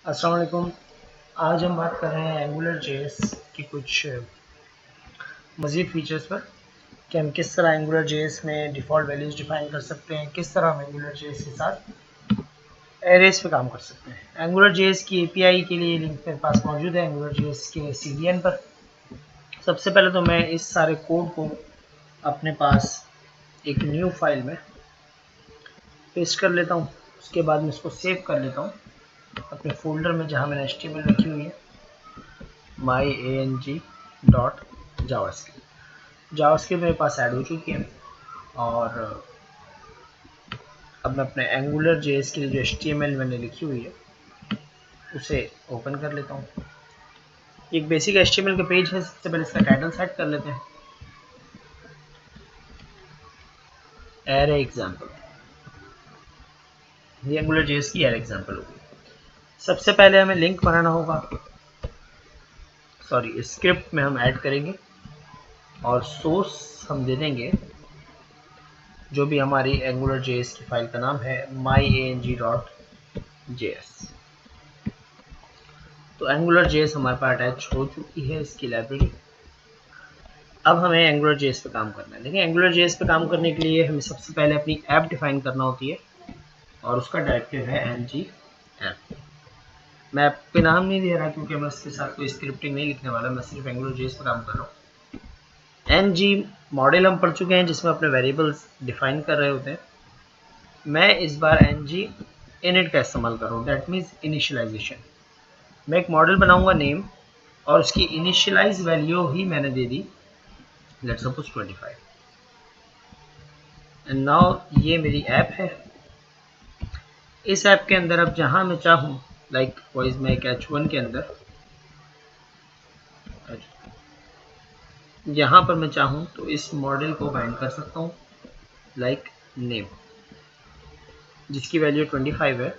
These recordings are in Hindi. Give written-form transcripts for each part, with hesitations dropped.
अस्सलाम वालेकुम। आज हम बात कर रहे हैं एंगुलर जेएस की कुछ मज़ीद फीचर्स पर कि हम किस तरह एंगुलर जेएस में डिफ़ॉल्ट वैल्यूज़ डिफ़ाइन कर सकते हैं, किस तरह हम एंगुलर जेएस के साथ एरेस पे काम कर सकते हैं। एंगुलर जेएस की एपीआई के लिए लिंक मेरे पास मौजूद है एंगुलर जेएस के सीडीएन पर। सबसे पहले तो मैं इस सारे कोड को अपने पास एक न्यू फाइल में पेस्ट कर लेता हूँ। उसके बाद मैं इसको सेव कर लेता हूँ अपने फोल्डर में जहाँ मैंने HTML रखी हुई है, जावास्क्रिप्ट मेरे पास ऐड हो चुकी है। और अब मैं अपने एंगुलर जेएस के लिए जो HTML मैंने लिखी हुई है उसे ओपन कर लेता हूँ। एक बेसिक HTML का पेज है। सबसे पहले इसका टाइटल सेट कर लेते हैं, एरे एग्जाम्पल। ये एंगुलर जेएस की एरे एग्जाम्पल होगी। सबसे पहले हमें लिंक बनाना होगा, स्क्रिप्ट में हम ऐड करेंगे और सोर्स हम दे देंगे जो भी हमारी एंगुलर जेएस की फाइल का नाम है myang.js। तो एंगुलर जेएस हमारे पास अटैच हो चुकी है इसकी लाइब्रेरी। अब हमें एंगुलर जेएस पे काम करना है। देखिए, एंगुलर जेएस पे काम करने के लिए हमें सबसे पहले अपनी ऐप डिफाइन करना होती है और उसका डायरेक्टिव है ng ऐप। मैं ऐप पे नाम नहीं दे रहा क्योंकि मैं इसके साथ कोई स्क्रिप्टिंग नहीं लिखने वाला, मैं सिर्फ एंगुलर जेएस पे काम कर रहा हूँ। ng मॉडल हम पढ़ चुके हैं जिसमें अपने वेरिएबल्स डिफाइन कर रहे होते हैं। मैं इस बार ng init का इस्तेमाल कर रहा हूँ, दैट मीन्स इनिशियलाइजेशन। मैं एक मॉडल बनाऊंगा नेम और उसकी इनिशियलाइज वैल्यू ही मैंने दे दी, लेट्स सपोज 25। एंड नाउ ये मेरी ऐप है। इस ऐप के अंदर अब जहां मैं चाहूँ, लाइक वाइज मैं एक h1 के अंदर यहाँ पर मैं चाहूँ तो इस मॉडल को बाइंड कर सकता हूँ, लाइक नेम, जिसकी वैल्यू 25 है।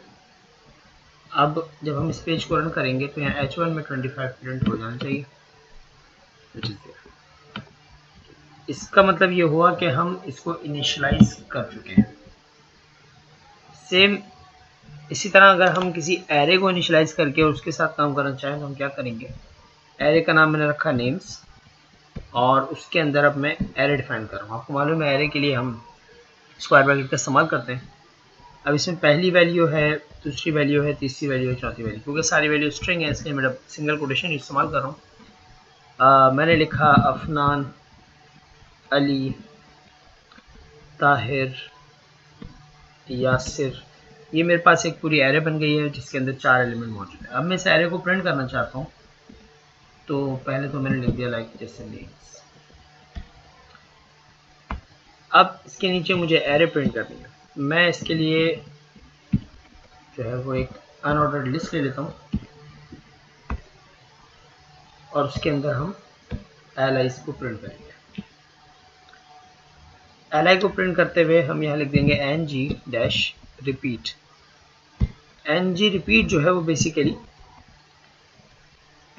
अब जब हम इस पेज को रन करेंगे तो यहाँ h1 में 25 प्रिंट हो जाना चाहिए। इसका मतलब ये हुआ कि हम इसको इनिशियलाइज कर चुके हैं। सेम इसी तरह अगर हम किसी एरे को इनिशियलाइज करके और उसके साथ काम करना चाहें तो हम क्या करेंगे, एरे का नाम मैंने रखा नेम्स और उसके अंदर अब मैं एरे डिफाइन कर रहा हूँ। आपको मालूम है एरे के लिए हम स्क्वायर ब्रैकेट का इस्तेमाल करते हैं। अब इसमें पहली वैल्यू है, दूसरी वैल्यू है, तीसरी वैल्यू है, चौथी वैल्यू, क्योंकि सारी वैल्यू स्ट्रिंग है इसलिए मैं सिंगल कोटेशन इस्तेमाल कर रहा हूँ। मैंने लिखा अफनान, अली, ताहिर, यासिर। ये मेरे पास एक पूरी एरे बन गई है जिसके अंदर 4 एलिमेंट मौजूद है। अब मैं इस एरे को प्रिंट करना चाहता हूँ तो पहले तो मैंने लिख दिया लाइक जैसे नेम्स। अब इसके नीचे मुझे एरे प्रिंट करनी है। मैं इसके लिए जो है वो एक अनऑर्डर्ड लिस्ट ले लेता हूँ और उसके अंदर हम एलाइज को प्रिंट करेंगे। एलाई को प्रिंट करते हुए हम यहाँ लिख देंगे ng-repeat। ng रिपीट जो है वो बेसिकली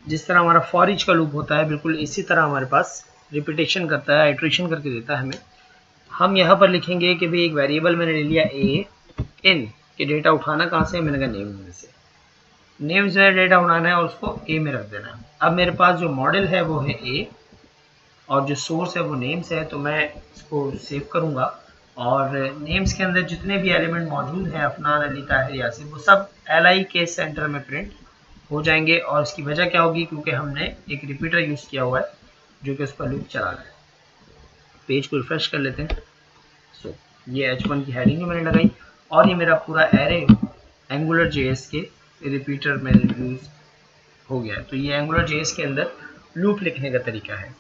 जिस तरह हमारा फॉर ईच का लूप होता है, बिल्कुल इसी तरह हमारे पास रिपीटेशन करता है, आइट्रेशन करके देता है हमें। हम यहाँ पर लिखेंगे कि भाई एक वेरिएबल मैंने ले लिया a in कि डेटा उठाना कहाँ से, मैंने कहा नेम में से। नेम से डेटा उठाना है और उसको a में रख देना है। अब मेरे पास जो मॉडल है वो है a और जो सोर्स है वो नेम्स है, तो मैं इसको सेव करूंगा और नेम्स के अंदर जितने भी एलिमेंट मौजूद हैं, अफनान, अली, ताहिर, यासिर, वो सब एलआई के सेंटर में प्रिंट हो जाएंगे। और इसकी वजह क्या होगी, क्योंकि हमने एक रिपीटर यूज़ किया हुआ है जो कि उस पर लूप चला रहा है। पेज को रिफ्रेश कर लेते हैं। ये h1 की हेडिंग मैंने लगाई और ये मेरा पूरा एरे एंगुलर जेएस के रिपीटर में यूज हो गया। तो ये एंगुलर जेएस के अंदर लूप लिखने का तरीका है।